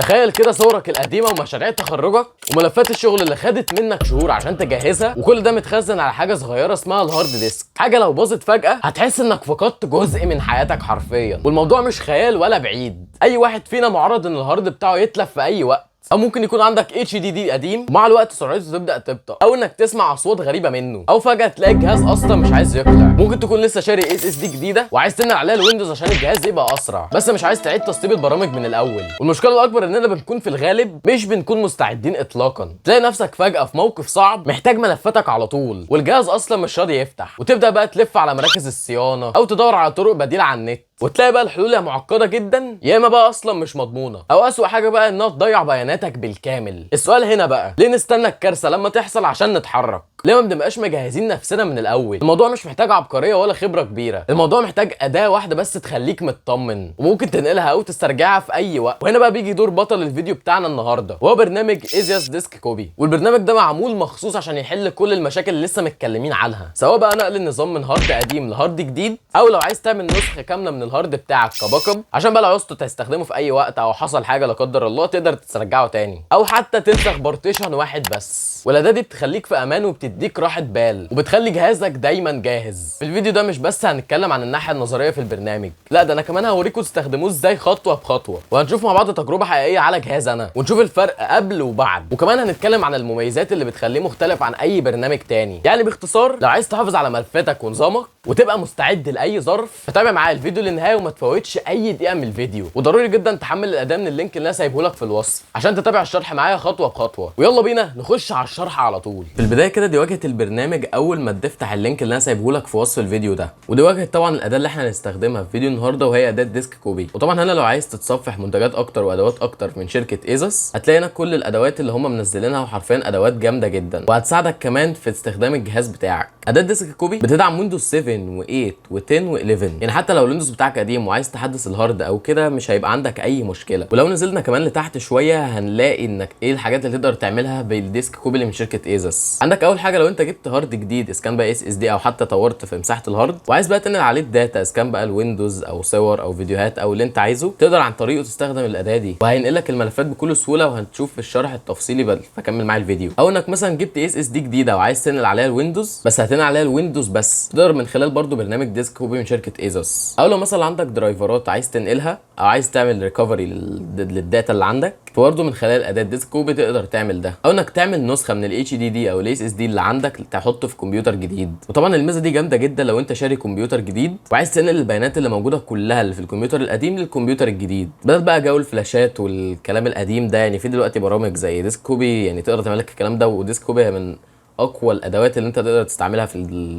تخيل كده صورك القديمه ومشاريع تخرجك وملفات الشغل اللي خدت منك شهور عشان تجهزها، وكل ده متخزن على حاجه صغيره اسمها الهارد ديسك. حاجه لو باظت فجاه هتحس انك فقدت جزء من حياتك حرفيا. والموضوع مش خيال ولا بعيد، اي واحد فينا معرض ان الهارد بتاعه يتلف في اي وقت، او ممكن يكون عندك HDD قديم ومع الوقت سرعته تبدا تبطأ، او انك تسمع اصوات غريبه منه، او فجاه تلاقي الجهاز اصلا مش عايز يقلع. ممكن تكون لسه شاري SSD جديده وعايز تنقل عليها الويندوز عشان الجهاز يبقى اسرع، بس مش عايز تعيد تسطيب البرامج من الاول. والمشكله الاكبر اننا بنكون في الغالب مش بنكون مستعدين اطلاقا. تلاقي نفسك فجاه في موقف صعب محتاج ملفاتك على طول والجهاز اصلا مش راضي يفتح، وتبدا بقى تلف على مراكز الصيانه او تدور على طرق بديله على النت، وتلاقي بقى الحلول يا معقده جدا يا اما بقى اصلا مش مضمونه، او اسوأ حاجه بقى انها تضيع بياناتك بالكامل. السؤال هنا بقى، ليه نستنى الكارثه لما تحصل عشان نتحرك؟ ليه ما بنبقاش مجهزين نفسنا من الاول؟ الموضوع مش محتاج عبقريه ولا خبره كبيره، الموضوع محتاج اداه واحده بس تخليك مطمن وممكن تنقلها او تسترجعها في اي وقت. وهنا بقى بيجي دور بطل الفيديو بتاعنا النهارده، وهو برنامج ايزياس ديسك كوبي. والبرنامج ده معمول مخصوص عشان يحل كل المشاكل اللي لسه متكلمين عنها، سواء بقى نقل النظام من هارد قديم لهارد جديد، او لو عايز تعمل نسخه كامله من الهارد بتاعك كباك اب عشان بقى لو عوزته تستخدمه في اي وقت او حصل حاجه لا قدر الله تقدر تسترجعه تاني، او حتى تنسخ بارتيشن واحد بس. والاداه دي بتخليك في امان وبتديك راحه بال وبتخلي جهازك دايما جاهز. في الفيديو ده مش بس هنتكلم عن الناحيه النظريه في البرنامج، لا ده انا كمان هوريكم تستخدموه ازاي خطوه بخطوه، وهنشوف مع بعض تجربه حقيقيه على جهاز انا ونشوف الفرق قبل وبعد. وكمان هنتكلم عن المميزات اللي بتخليه مختلف عن اي برنامج تاني. يعني باختصار لو عايز تحافظ على ملفاتك ونظامك وتبقى مستعد لاي ظرف فتابع معايا الفيديو للنهايه وما تفوتش اي دقيقه من الفيديو. وضروري جدا تحمل الاداه من اللينك اللي انا سايبه لك في الوصف عشان تتابع الشرح معايا خطوه بخطوه. ويلا بينا نخش على الشرح على طول. في البدايه كده دي واجهه البرنامج اول ما تفتح اللينك اللي انا سايبه لك في وصف الفيديو ده، ودي واجهه طبعا الاداه اللي احنا هنستخدمها في فيديو النهارده وهي اداه ديسك كوبي. وطبعا هنا لو عايز تتصفح منتجات اكتر وادوات اكتر من شركه ايزاس هتلاقي هنا كل الادوات اللي هم منزلينها، وحرفيا ادوات جامده جدا وهتساعدك كمان في استخدام الجهاز بتاعك. اداه ديسك كوبي بتدعم ويندوز 7 و8 و10 و11، يعني حتى لو الويندوز بتاعك قديم وعايز تحدث الهارد او كده مش هيبقى عندك اي مشكله. ولو نزلنا كمان لتحت شويه هنلاقي انك ايه الحاجات اللي تقدر تعملها بالديسك كوبي اللي من شركه ايزاس. عندك اول حاجه لو انت جبت هارد جديد اسكان بقى SSD او حتى طورت في مساحه الهارد وعايز بقى تنقل عليه الداتا اسكان بقى الويندوز او صور او فيديوهات او اللي انت عايزه، تقدر عن طريقه تستخدم الاداه دي وهينقل لك الملفات بكل سهوله، وهنشوف في الشرح التفصيلي بل فكمل معايا الفيديو. او انك مثلا جبت SSD جديده وعايز تنقل عليها الويندوز بس هتنقل عليها الويندوز بس، تقدر من خلال برضو برنامج ديسك كوبي من شركه ايزاس. او لو مثلا عندك درايفرات عايز تنقلها او عايز تعمل ريكفري للداتا اللي عندك فبرضه من خلال اداه ديسك كوبي تقدر تعمل ده. او انك تعمل نسخه من الHDD او SSD اللي عندك تحطه في كمبيوتر جديد. وطبعا الميزه دي جامده جدا لو انت شاري كمبيوتر جديد وعايز تنقل البيانات اللي موجوده كلها اللي في الكمبيوتر القديم للكمبيوتر الجديد، بدل بقى جو الفلاشات والكلام القديم ده. يعني في دلوقتي برامج زي ديسك كوبي يعني تقدر تعمل لك الكلام ده، وديسك كوبي من اقوى الادوات اللي انت تقدر تستعملها في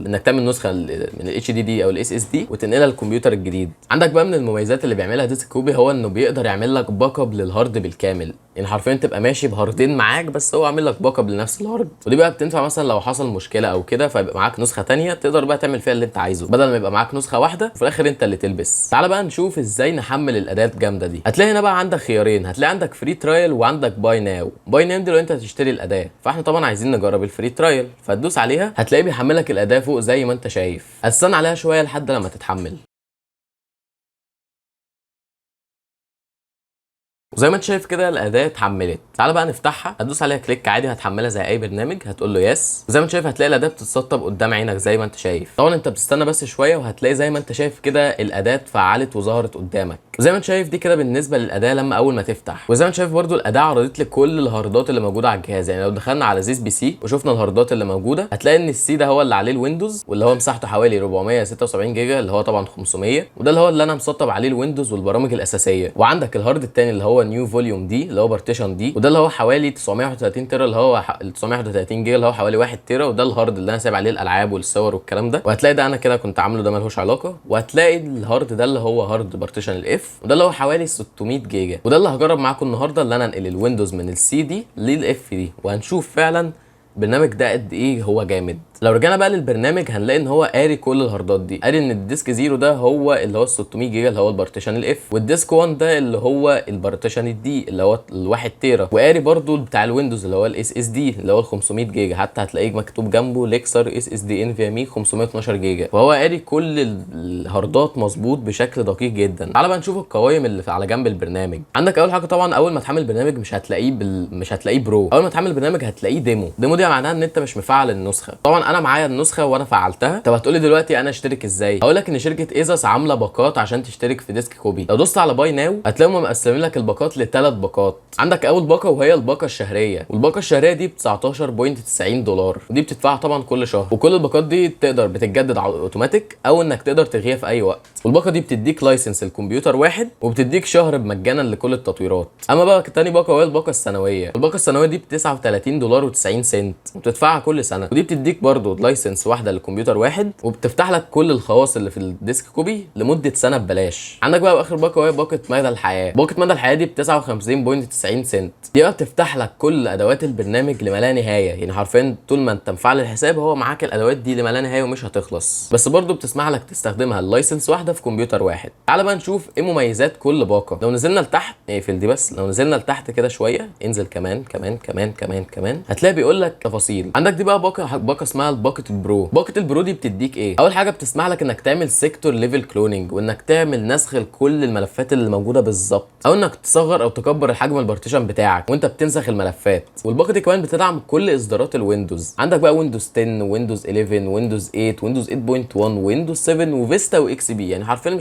انك تعمل نسخه من الHDD او SSD وتنقلها للكمبيوتر الجديد. عندك بقى من المميزات اللي بيعملها ديسك كوبي هو انه بيقدر يعمل لك باك اب للهارد بالكامل، يعني حرفيا تبقى ماشي بهاردين معاك بس هو عامل لك باك اب لنفس الهارد. ودي بقى بتنفع مثلا لو حصل مشكله او كده فيبقى معاك نسخه ثانيه تقدر بقى تعمل فيها اللي انت عايزه بدل ما يبقى معاك نسخه واحده وفي الاخر انت اللي تلبس. تعال بقى نشوف ازاي نحمل الاداه الجامده دي. هتلاقي هنا بقى عندك خيارين، هتلاقي عندك فري ترايل وعندك باي ناو. باي ناو دي لو انت هتشتري الاداه، فاحنا طبعا عايزين نجرب الفري ترايل فتدوس عليها هتلاقيه بيحملك الاداه فوق زي ما انت شايف. هتستنى عليها شويه لحد لما تتحمل. وزي ما انت شايف كده الاداه اتحملت. تعالى بقى نفتحها، هتدوس عليها كليك عادي هتحملها زي اي برنامج، هتقول له يس. وزي ما انت شايف هتلاقي الاداه بتتسطب قدام عينك زي ما انت شايف. طبعا انت بتستنى بس شويه وهتلاقي زي ما انت شايف كده الاداه اتفعلت وظهرت قدامك. وزي ما انت شايف دي كده بالنسبه للاداه لما اول ما تفتح. وزي ما انت شايف برده الاداه عرضت لك كل الهاردات اللي موجوده على الجهاز. يعني لو دخلنا على زيس بي سي وشفنا الهاردات اللي موجوده هتلاقي ان السي ده هو اللي عليه الويندوز واللي هو مساحته حوالي 476 جيجا اللي هو طبعا 500، وده اللي هو اللي انا مسطب عليه الويندوز والبرامج الاساسيه. وعندك الهارد الثاني اللي هو نيو فوليوم دي اللي هو بارتيشن دي، وده اللي هو حوالي 931 تيرا اللي هو 931 جيجا اللي هو حوالي 1 تيرا، وده الهارد اللي انا سايب عليه الالعاب والصور والكلام ده. وهتلاقي ده انا كده كنت عامله ده ملهوش علاقه. وهتلاقي الهارد ده اللي هو هارد بارتيشن الاف وده اللي هو حوالي 600 جيجا، وده اللي هجرب معاكم النهارده اللي انا انقل الويندوز من السي دي للاف دي، وهنشوف فعلا البرنامج ده قد ايه هو جامد. لو رجعنا بقى للبرنامج هنلاقي ان هو قاري كل الهاردات دي، قاري ان الديسك 0 ده هو اللي هو ال 600 جيجا اللي هو البارتيشن الاف، والديسك 1 ده اللي هو البارتيشن الدي اللي هو ال1 تيرا، وقاري برده بتاع الويندوز اللي هو الاس اس دي اللي هو ال 500 جيجا، حتى هتلاقيه مكتوب جنبه ليكسر اس اس دي انفيامي 512 جيجا، فهو قاري كل الهاردات مظبوط بشكل دقيق جدا. تعالى بقى نشوف القوائم اللي على جنب البرنامج. عندك اول حاجه طبعا اول ما تحمل البرنامج مش هتلاقيه برو، اول ما تحمل البرنامج هتلاقيه ديمو. دي معناها ان انت مش مفعل النسخه. طبعا انا معايا النسخه وانا فعلتها. طب هتقولي دلوقتي انا اشترك ازاي؟ هقول لك ان شركه ايزاس عامله باقات عشان تشترك في ديسك كوبي. لو دوست على باي ناو هتلاقيهم مقسمين لك الباقات ل3 باقات. عندك اول باقه وهي الباقه الشهريه، والباقه الشهريه دي ب 19.90 دولار، ودي بتدفعها طبعا كل شهر، وكل الباقات دي تقدر بتتجدد اوتوماتيك او انك تقدر تلغيها في اي وقت. والباقه دي بتديك لايسنس الكمبيوتر واحد، وبتديك شهر مجانا لكل التطويرات. اما بقى تاني باقه وهي الباقه السنويه. الباقه السنويه دي ب 39 دولار و90 سنت، وبتدفعها كل سنه، ودي بتديك برضو لايسنس واحده للكمبيوتر واحد، وبتفتح لك كل الخواص اللي في الديسك كوبي لمده سنه ببلاش. عندك بقى اخر باقه وهي باقه مدى الحياه. باقه مدى الحياه دي ب 59.90 سنت، دي بقى بتفتح لك كل ادوات البرنامج لما لا نهايه، يعني حرفيا طول ما انت مفعل الحساب هو معاك الادوات دي لما لا نهايه ومش هتخلص، بس برضو بتسمح لك تستخدمها اللايسنس واحده في كمبيوتر واحد. تعال بقى نشوف ايه مميزات كل باقه. لو نزلنا لتحت اقفل دي بس، لو نزلنا لتحت كده شويه انزل كمان كمان كمان كمان كمان هتلاقي بيقول لك تفاصيل. عندك دي بقى باقه اسمها باقه البرو. باقه البرو دي بتديك ايه؟ اول حاجه بتسمح لك انك تعمل سيكتور ليفل كلوننج، وانك تعمل نسخ لكل الملفات اللي موجوده بالظبط، او انك تصغر او تكبر الحجم البارتيشن بتاعك وانت بتنسخ الملفات. والباقه دي كمان بتدعم كل اصدارات الويندوز. عندك بقى ويندوز 10 ويندوز 11 ويندوز 8 ويندوز 8.1 ويندوز 7 وفيستا واكس بي، يعني حرفيا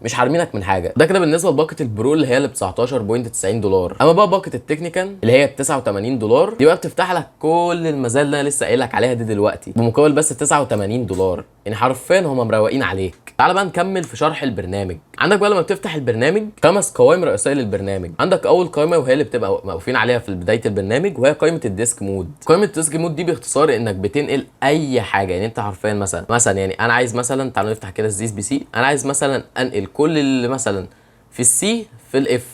مش حارمينك من حاجه. ده كده بالنسبه لباقه البرو اللي هي ب 19.90 دولار. اما بقى باقه التكنيكال اللي هي ب 89 دولار، دي بقى بتفتح لك كل المزايا اللي انا لسه قايل لك عليها دي دلوقتي بمقابل بس 89 دولار، يعني حرفيا هم مروقين عليك. تعال بقى نكمل في شرح البرنامج. عندك بقى لما بتفتح البرنامج 5 قوائم رئيسيه للبرنامج. عندك اول قائمه وهي اللي بتبقى واقفين عليها في بدايه البرنامج، وهي قائمه الديسك مود. قائمه الديسك مود دي باختصار انك بتنقل اي حاجه، يعني انت حرفيا مثلا يعني انا عايز مثلا، تعالوا نفتح كده الزيس بي سي، انا عايز مثلا انقل كل اللي مثلا في السي في الاف،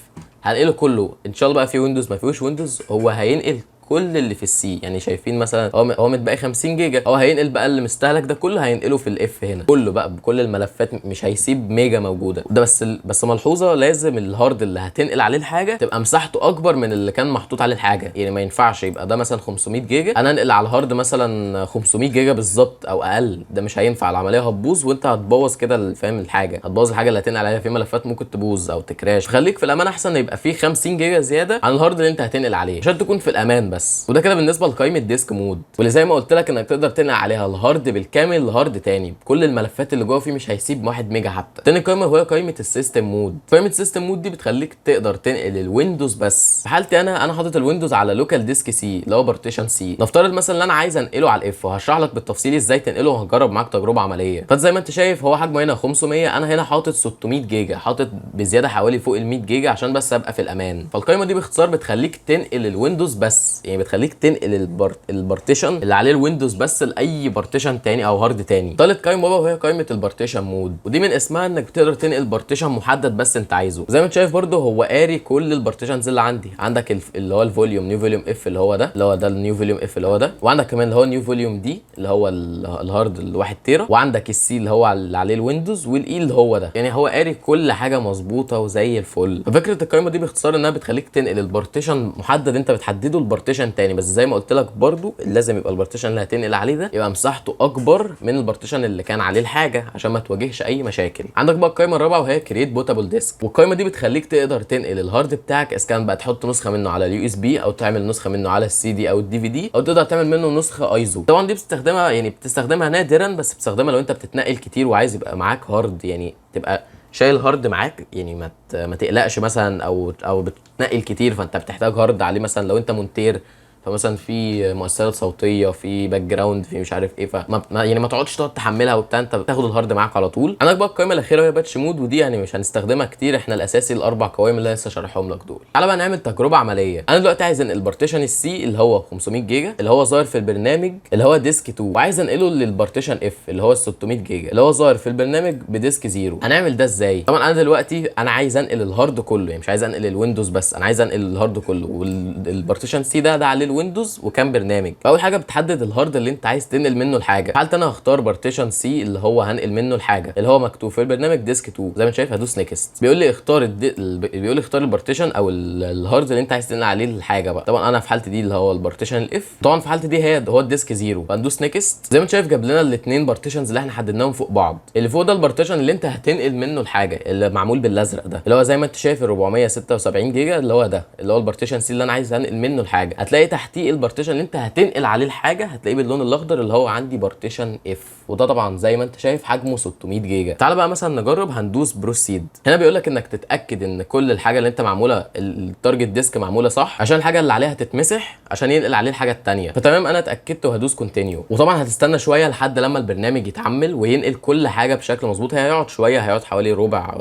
هنقله كله. ان شاء الله بقى في ويندوز ما فيهوش ويندوز، هو هينقل كل اللي في السي. يعني شايفين مثلا هو متبقي 50 جيجا، هو هينقل بقى اللي مستهلك ده كله هينقله في الاف هنا كله بقى بكل الملفات، مش هيسيب ميجا موجوده. ده بس ملحوظه، لازم الهارد اللي هتنقل عليه الحاجه تبقى مساحته اكبر من اللي كان محطوط عليه الحاجه. يعني ما ينفعش يبقى ده مثلا 500 جيجا انا انقل على الهارد مثلا 500 جيجا بالظبط او اقل، ده مش هينفع. العمليه هتبوظ وانت هتبوظ كده فاهم الحاجه، هتبوظ الحاجه اللي هتنقل عليها، في ملفات ممكن تبوظ او تكراش. خليك في الامان احسن، يبقى في 50 جيجا زياده عن الهارد اللي انت هتنقل عليه عشان تكون في الامان بس. وده كده بالنسبه لقائمه ديسك مود، واللي زي ما قلت لك انك تقدر تنقل عليها الهارد بالكامل لهارد تاني بكل الملفات اللي جوه فيه، مش هيسيب 1 ميجا حتى. تاني قائمه وهي قائمه السيستم مود. قائمه السيستم مود دي بتخليك تقدر تنقل الويندوز بس. في حالتي انا حاطط الويندوز على لوكال ديسك سي اللي هو بارتيشن سي. نفترض مثلا ان انا عايز انقله على الاف، وهشرح لك بالتفصيل ازاي تنقله وهجرب معاك تجربه عمليه. فزي ما انت شايف هو حجمه هنا 500، انا هنا حاطط 600 جيجا، حاطط بزياده حوالي فوق ال 100 جيجا عشان بس ابقى في الامان. فالقائمه دي باختصار بتخليك تنقل الويندوز بس، يعني بتخليك تنقل البارتيشن اللي عليه الويندوز بس لاي بارتيشن تاني او هارد تاني. تالت قائمه بقى وهي قائمه البارتيشن مود، ودي من اسمها انك بتقدر تنقل بارتيشن محدد بس انت عايزه. زي ما انت شايف برده هو قاري كل البارتيشنز اللي عندي. عندك اللي هو الفوليوم نيو فوليوم اف اللي هو ده النيو فوليوم اف اللي هو ده، وعندك كمان اللي هو نيو فوليوم دي اللي هو الهارد ال1 تيرا، وعندك السي اللي هو اللي عليه الويندوز، والاي اللي هو ده. يعني هو قاري كل حاجه مظبوطه وزي الفل. فكره القائمه دي باختصار انها بتخليك تنقل البارتيشن محدد انت بتحدده لبارتيشن تاني، بس زي ما قلت لك برده لازم يبقى البارتيشن اللي هتنقل عليه ده يبقى مساحته اكبر من البارتيشن اللي كان عليه الحاجه عشان ما تواجهش اي مشاكل. عندك بقى القائمه الرابعه وهي كرييت بوتابل ديسك، والقائمه دي بتخليك تقدر تنقل الهارد بتاعك اذا كان بقى تحط نسخه منه على اليو اس بي، او تعمل نسخه منه على السي دي او الدي في دي، او تقدر تعمل منه نسخه ايزو. طبعا دي بتستخدمها نادرا، بس بتستخدمها لو انت بتتنقل كتير وعايز يبقى معاك هارد، يعني تبقى شايل هارد معاك، يعني ما تقلقش مثلا، او بتنقل كتير فانت بتحتاج هارد عليه مثلا لو انت مونتير، فمثلا في مؤثرات صوتيه، في باك جراوند، في مش عارف ايه، يعني ما تقعدش تحملها وبتاع، انت بتاخد الهارد معاك على طول. عندك بقى القائمه الاخيره وهي باتش مود، ودي يعني مش هنستخدمها كتير، احنا الاساسي الاربع قوائم اللي انا لسه شارحهم لك دول. تعالى بقى نعمل تجربه عمليه. انا دلوقتي عايز انقل بارتيشن السي اللي هو 500 جيجا اللي هو ظاهر في البرنامج اللي هو ديسك 2، وعايز انقله للبارتيشن اف اللي هو ال 600 جيجا اللي هو ظاهر في البرنامج بديسك 0. هنعمل ده ازاي؟ طبعا انا دلوقتي عايز انقل الهارد كله، يعني مش عايز انقل الويندوز بس، انا عايز انقل الهارد كله، والبارتيشن سي ده عليه الويندوز وكام برنامج. اول حاجه بتحدد الهارد اللي انت عايز تنقل منه الحاجه. حالتي انا هختار بارتيشن سي اللي هو هنقل منه الحاجه، اللي هو مكتوب في البرنامج ديسك 2. زي ما انت شايف هدوس نيكست، بيقول لي اختار بيقول لي اختار البارتيشن او الهارد اللي انت عايز تنقل عليه الحاجه بقى. طبعا انا في حالتي دي اللي هو البارتيشن الاف، طبعا في حالتي دي هو الديسك 0. فندوس نيكست. زي ما انت شايف جاب لنا الاثنين بارتيشنز اللي احنا حددناهم فوق بعض. اللي فوق ده البارتيشن اللي انت هتنقل منه الحاجه، اللي معمول بالازرق ده، اللي هو زي ما انت شايف ال 476 جيجا، اللي هو ده اللي هو البارتيشن سي اللي انا عايز انقل منه الحاجه. هتلاقي تحتيه البارتيشن اللي انت هتنقل عليه الحاجه، هتلاقيه باللون الاخضر اللي هو عندي بارتيشن اف، وده طبعا زي ما انت شايف حجمه 600 جيجا. تعال بقى مثلا نجرب، هندوس بروسيد. هنا بيقول لك انك تتاكد ان كل الحاجه اللي انت معموله التارجت ديسك معموله صح، عشان الحاجه اللي عليها تتمسح عشان ينقل عليه الحاجه الثانيه. فتمام انا اتاكدت وهدوس كونتينيو. وطبعا هتستنى شويه لحد لما البرنامج يتحمل وينقل كل حاجه بشكل مظبوط. هيقعد شويه، هيقعد حوالي ربع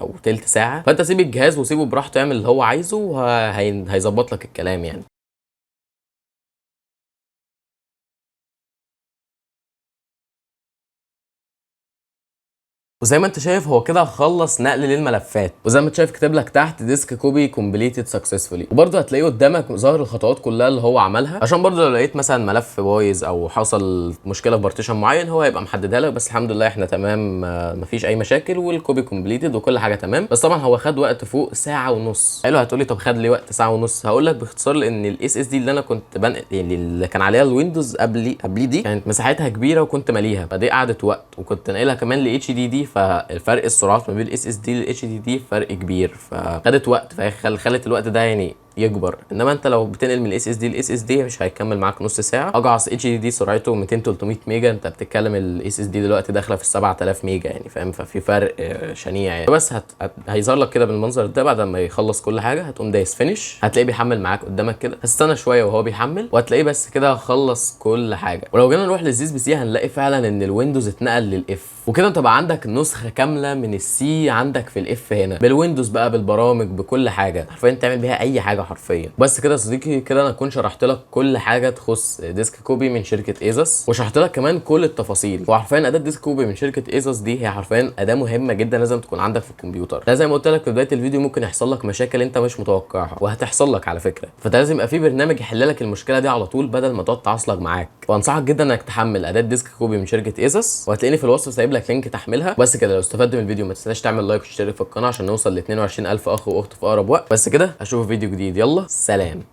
او تلت ساعه. فانت سيب الجهاز وسيبه براحته يعمل اللي هو عايزه، وهيظبط لك الكلام يعني. وزي ما انت شايف هو كده خلص نقل للملفات. وزي ما انت شايف كاتب لك تحت ديسك كوبي كومبليتد سكسسفولي. وبرده هتلاقيه قدامك ظاهر الخطوات كلها اللي هو عملها، عشان برده لو لقيت مثلا ملف بايظ او حصل مشكله في بارتيشن معين هو هيبقى محددها لك. بس الحمد لله احنا تمام، مفيش اي مشاكل، والكوبي كومبليتد وكل حاجه تمام. بس طبعا هو خد وقت فوق ساعه ونص. حلو، هتقولي طب خد لي وقت ساعه ونص؟ هقول لك باختصار، لان الاس اس دي اللي انا كنت بنقل يعني اللي كان عليها الويندوز قبلي دي كانت مساحتها كبيره وكنت ماليها، فدي قعدت وقت. وكنت ناقلها كمان ل اتش دي دي، فالفرق السرعات ما بين الاس اس دي للاتش دي دي فرق كبير، فخدت وقت، فهي خلت الوقت ده يعني يكبر. انما انت لو بتنقل من الاس اس دي للاس اس دي مش هيكمل معاك نص ساعه. اجعص اتش دي دي سرعته 200 300 ميجا، انت بتتكلم الاس اس دي دلوقتي داخله في 7000 ميجا يعني، فاهم؟ ففي فرق شنيع يعني. بس هيظهر لك كده بالمنظر ده. بعد ما يخلص كل حاجه هتقوم دايس فينش، هتلاقيه بيحمل معاك قدامك كده. هتستنى شويه وهو بيحمل، وهتلاقيه بس كده خلص كل حاجه. ولو جينا نروح للزيز بي سي هنلاقي فعلا ان الويندوز اتنقل للاف، وكده انت بقى عندك نسخه كامله من السي عندك في الاف هنا، بالويندوز بقى، بالبرامج، بكل حاجه حرفيا تعمل بيها اي حاجه حرفيا. بس كده يا صديقي، كده انا اكون شرحت لك كل حاجه تخص ديسك كوبي من شركه ايزوس، وشرحت لك كمان كل التفاصيل. وحرفيا اداه ديسك كوبي من شركه ايزوس دي هي حرفيا اداه مهمه جدا لازم تكون عندك في الكمبيوتر. لا زي ما قلت لك في بدايه الفيديو، ممكن يحصل لك مشاكل انت مش متوقعها، وهتحصل لك على فكره. فانت لازم يبقى في برنامج يحل لك المشكله دي على طول بدل ما تقعد تعصلك معاك. وانصحك جدا انك تحمل اداه ديسك كوبي من شركه ايزوس، وهتلاقيني في الوصف سايب لك لينك تحملها. بس كده، لو استفدت من الفيديو ما تنساش تعمل لايك وتشترك في القناه عشان نوصل ل 22000 اخ واخت في اقرب وقت. بس كده، اشوفك في فيديو جديد. يلا سلام.